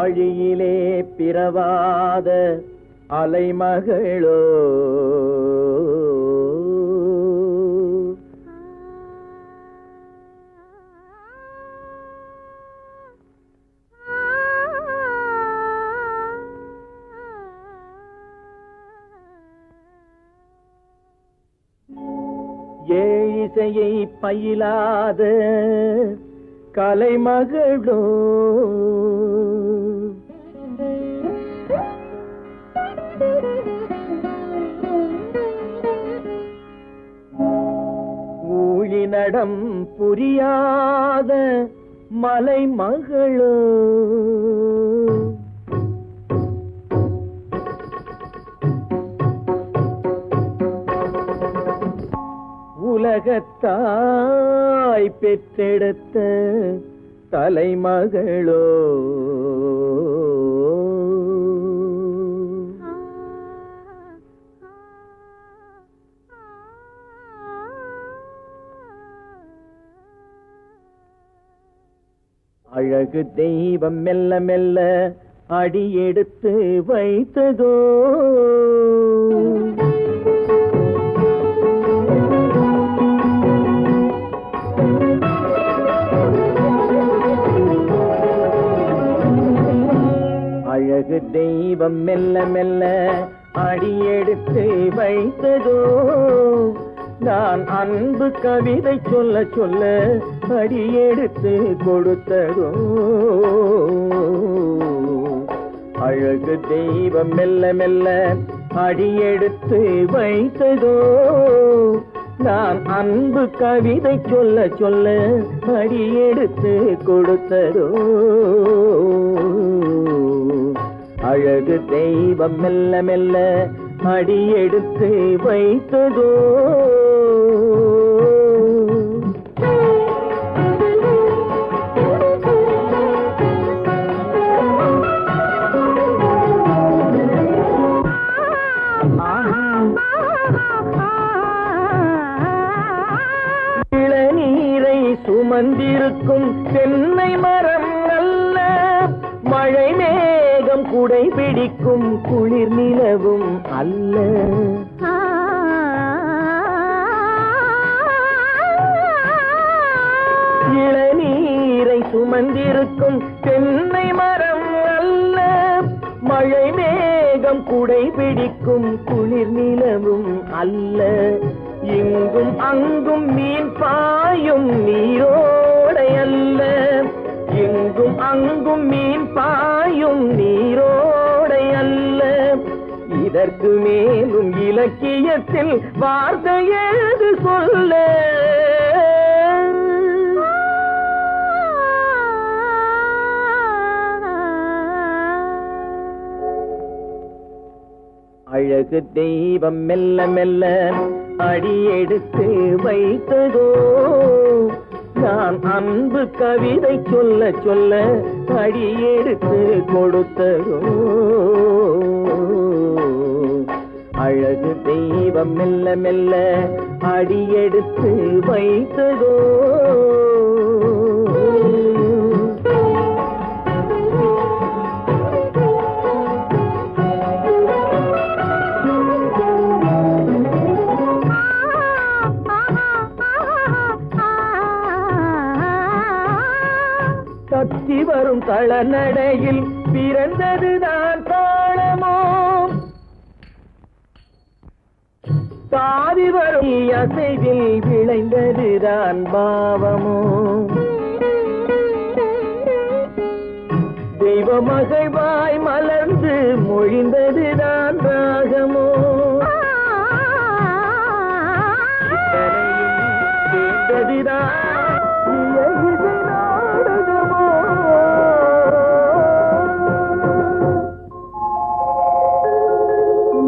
ஆழியிலே பிறவாத அலைமகளோ ஏழிசையை பயிலாத கலைமகளோ ஊழிநடம் புரியாத மலைமகளோ உலகத்தாய் பெற்றெடுத்த தலைமகளோ அழகு தெய்வம் மெல்ல மெல்ல அடியெடுத்து வைத்ததோ அழகு தெய்வம் மெல்ல மெல்ல அடியெடுத்து வைத்ததோ நான் அன்பு கவிதை சொல்ல சொல்ல அடியெடுத்து கொடுத்ததோ அழகு தெய்வம் மெல்ல மெல்ல அடியெடுத்து வைத்ததோ நான் அன்பு கவிதை சொல்ல சொல்ல அடியெடுத்து கொடுத்ததோ அழகு தெய்வம் மெல்ல மெல்ல அடியெடுத்து வைத்ததோ இளநீரை சுமந்திருக்கும் தென்னை மரம் அல்ல மழை மேகம் குடை பிடிக்கும் குளிர் நிலவும் அல்ல இளநீரை சுமந்திருக்கும் தென்னை மரம் அல்ல மழை மேகம் குடை பிடிக்கும் குளிர் நிலவும் அல்ல இங்கும் அங்கும் மீன் பாயும் நீரோடை அல்ல இங்கும் அங்கும் மீன் பாயும் நீரோடை அல்ல இதற்கு மேலும் இலக்கியத்தில் வார்த்தை ஏது சொல்ல அழகு தெய்வம் மெல்ல மெல்ல அடியெடுத்து வைத்ததோ நான் அன்பு கவிதை சொல்ல சொல்ல அடியெடுத்து கொடுத்ததோ அழகு தெய்வம் மெல்ல மெல்ல அடியெடுத்து வைத்ததோ தத்தி வரும் தளநடையில் பிறந்ததுதான் தாளமோ தாவி வரும் அசைவில் விளைந்ததுதான் பாவமோ தெய்வ மகிழ்வாய் மலர்ந்து மொழிந்ததுதான்